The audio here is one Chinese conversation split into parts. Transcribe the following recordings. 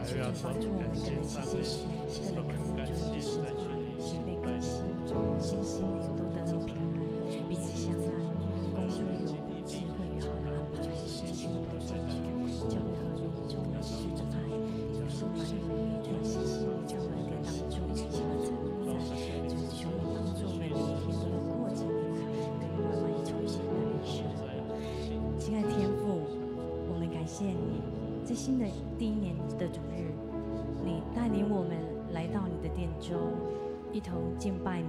求你帮助我们的人，谢谢神，是的渴慕主的时刻，是被更新，信心都得到平安，彼此相爱，工作有智慧与好的安排，心情都正确，教会合一，充满神的爱，有充满你们的信心，在我们的当中一起相承在，就是求你帮助我们每天都要过着你来，可以慢慢重新的人生。亲爱的天父，我们感谢你，在新的第一年的主日，你带领我们来到你的殿中，一同敬拜你。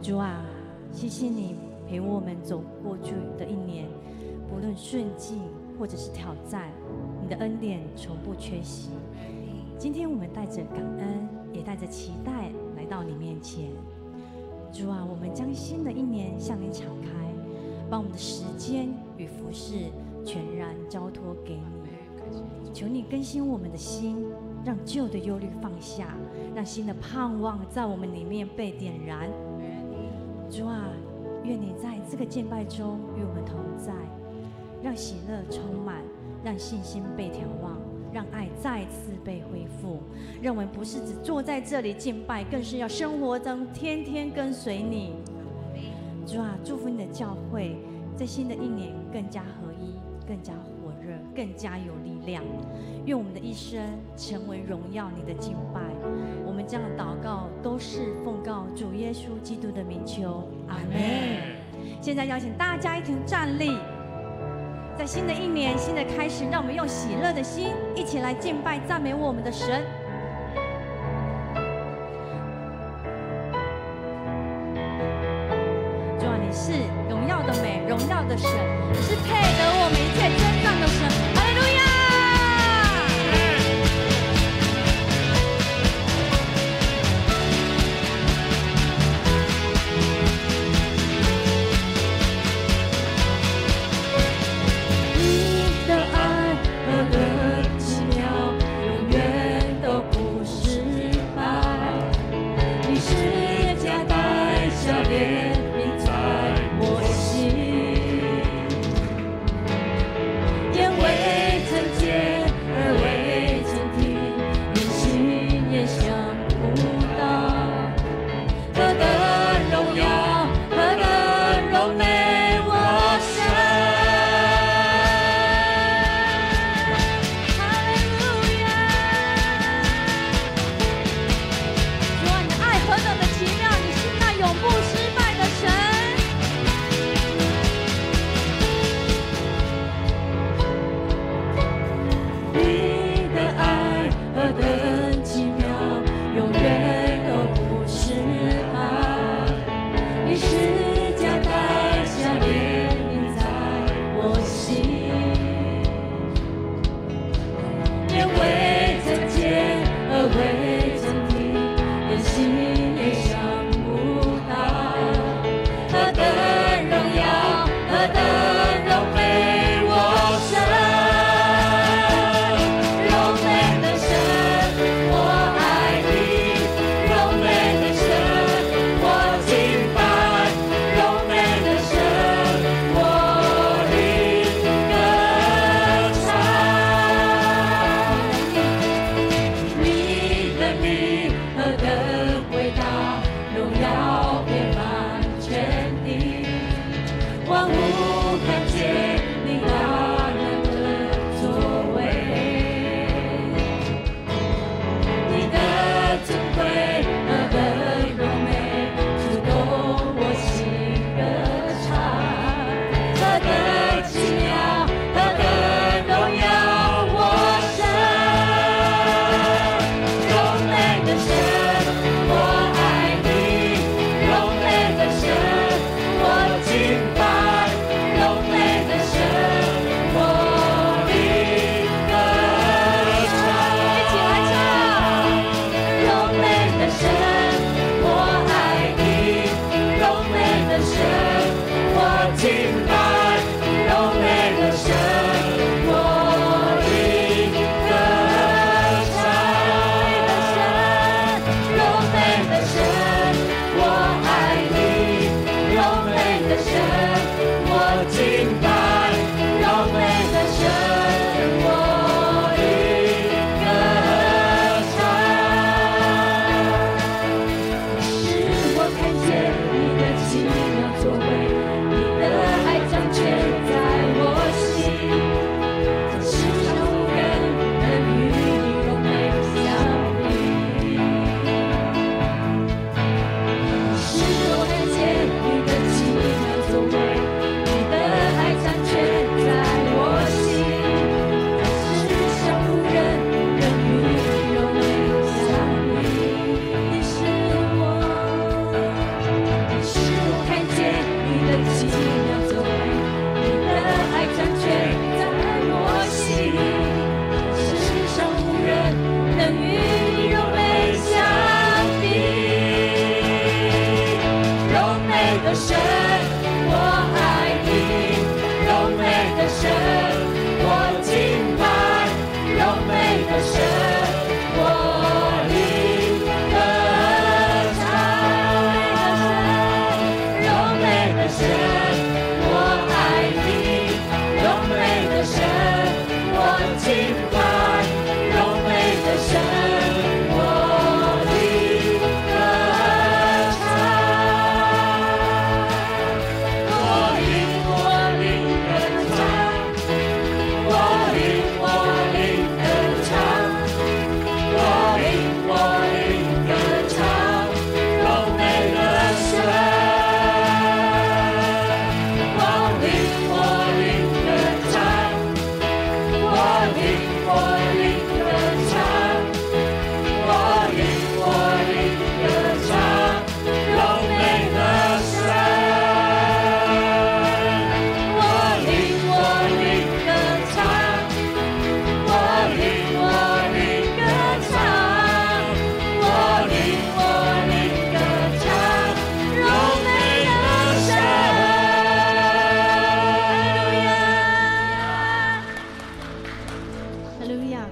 主啊，谢谢你陪我们走过去的一年，不论顺境或者是挑战，你的恩典从不缺席。今天我们带着感恩，也带着期待来到你面前。主啊，我们将新的一年向你敞开，把我们的时间与服事全然交托给你。求你更新我们的心，让旧的忧虑放下，让新的盼望在我们里面被点燃。主啊，愿你在这个敬拜中与我们同在，让喜乐充满，让信心被调望，让爱再次被恢复。让我们不是只坐在这里敬拜，更是要生活中天天跟随你。主啊，祝福你的教会在新的一年更加合一，更加火热，更加有力量。愿我们的一生成为荣耀你的敬拜。我们这样的祷告都是奉告主耶稣基督的名求，阿们。现在邀请大家一同站立，在新的一年新的开始，让我们用喜乐的心一起来敬拜赞美我们的神。主啊，你是荣耀的美，荣耀的神，你是配得我们一切尊赞的神。哈利路亚！怜悯在我心。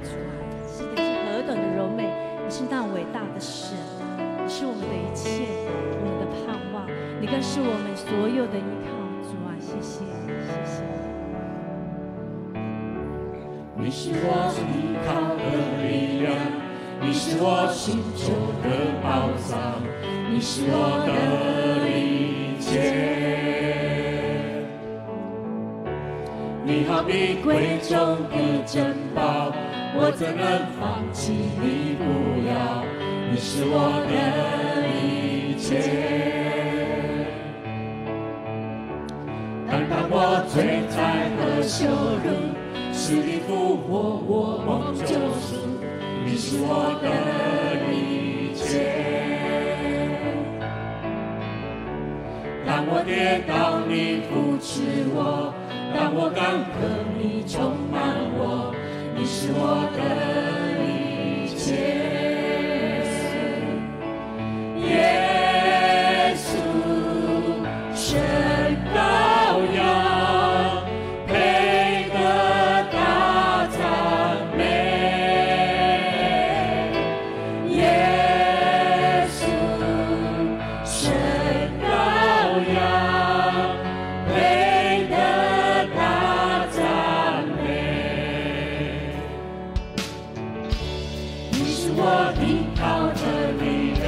主啊，是的，是何等的柔美，你是那伟大的神，你是我们的一切，我们的盼望，你更是我们所有的依靠。主啊，谢谢，谢谢。你是我依靠的力量，你是我寻求的宝藏，你是我的一切。你好比贵重的珍宝，我怎能放弃你不要？你是我的一切。担当我罪灾和羞辱，是你复活我蒙救赎，你是我的一切。当我跌倒，你扶持我；当我干渴，你充满我。你是我的一切。耶稣，神羔羊，配得大赞美。耶稣，神羔羊，配得大赞美。你是我依靠的力量，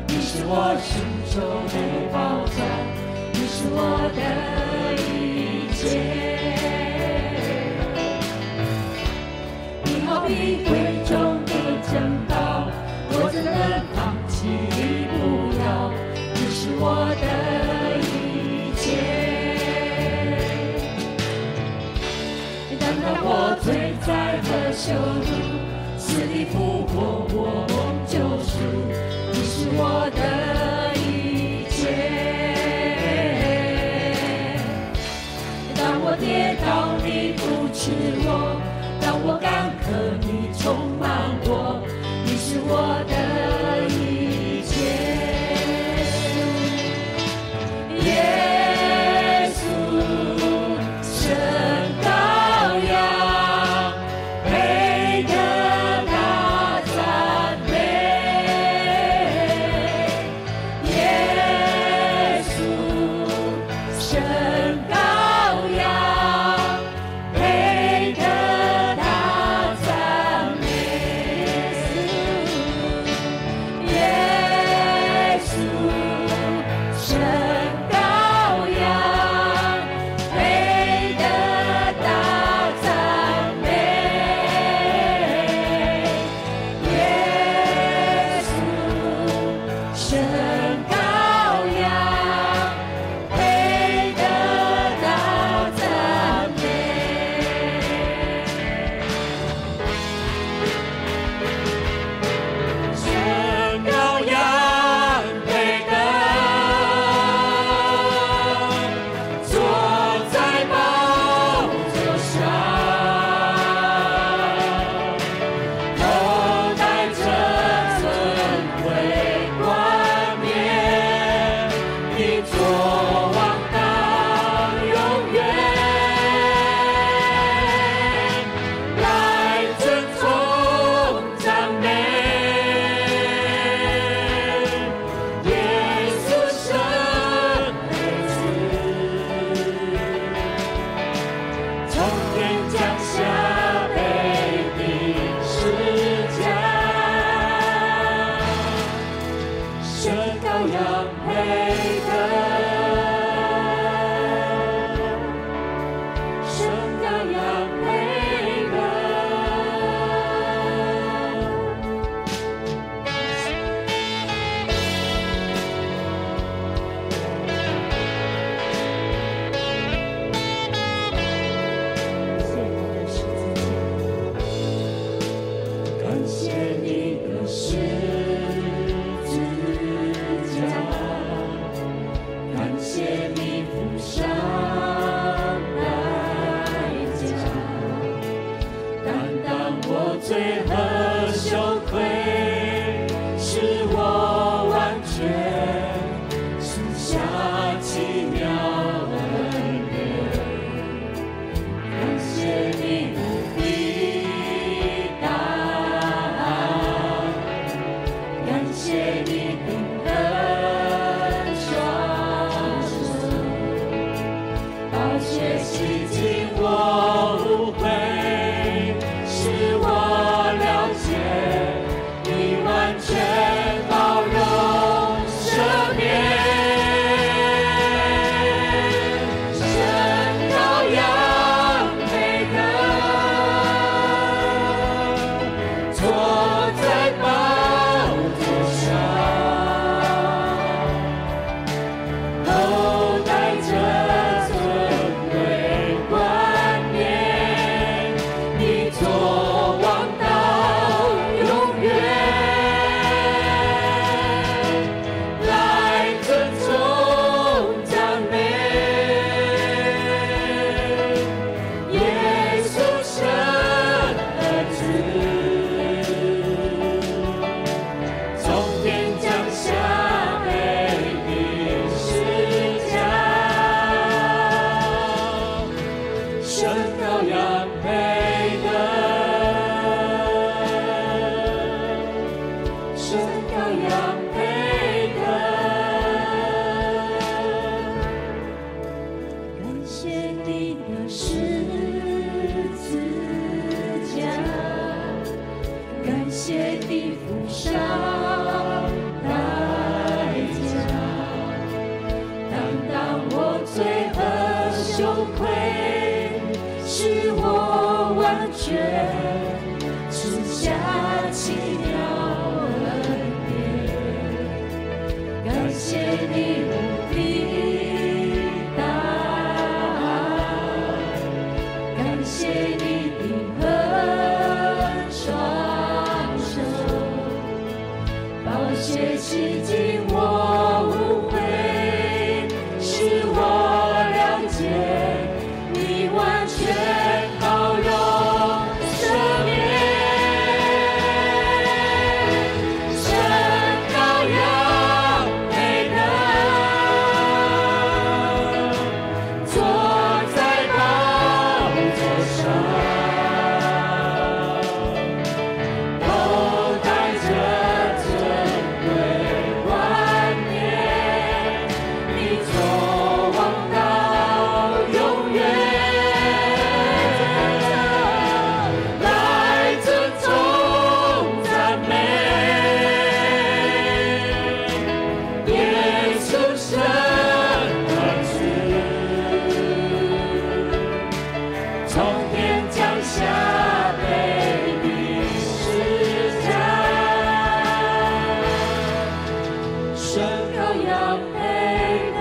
你是我寻求的宝藏，你是我的一切。你好比贵重的珍宝，我怎能放弃你不要？你是我的一切。担当我罪灾和羞辱，是你复活我蒙救赎，你是我的一切。当我跌倒，你扶持我；当我干渴，你充满我。你是我的一切。耶稣，神羔羊，配得大赞美。耶稣，神羔羊，配得大赞美。耶稣，神羔羊，配得大赞美。耶稣，神羔羊，配得大赞美。神羔羊，配得坐在宝座上，头戴着尊贵冠冕，你作王到永远，来尊崇赞美。耶稣神儿子，从天降下被钉十架，神羔羊配得，神羔羊配得。谢你的十字架，感谢你的十字架，感谢你付上代价，担当我罪和羞愧，使我完全赐下奇妙恩典。感谢你无比大感谢你付上代价，担当我罪和羞愧，使我完全吃下奇妙恩典。感谢你无比大爱，感谢你的恩双手，宝血洗净我无悔，使我了解你完全包容赦免。神羔羊配得坐在宝座上，头戴着尊贵冠冕，你作王到永远，来尊崇赞美耶稣神儿子，从天降下被钉十架，神羔羊配得，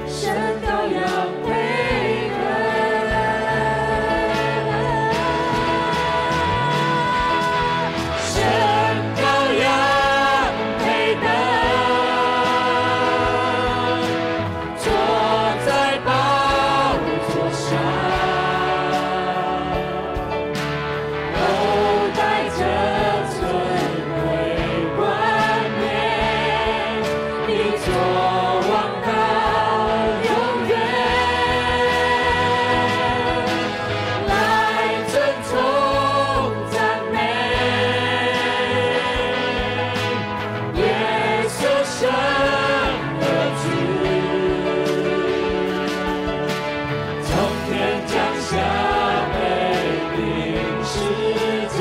神羔羊配得，神羔羊配得，坐在宝座上，头戴着尊贵冠冕，你作王到永远，来尊崇赞美耶稣神儿子，从天降下被钉十架，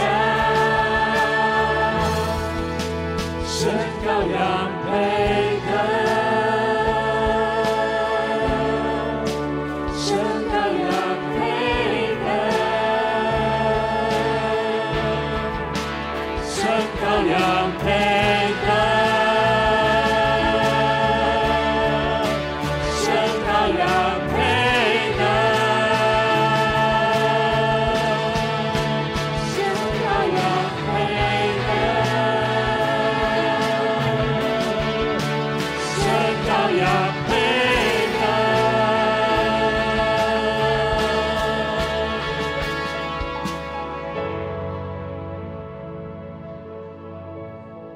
神羔羊配得，神羔羊配得，神羔羊配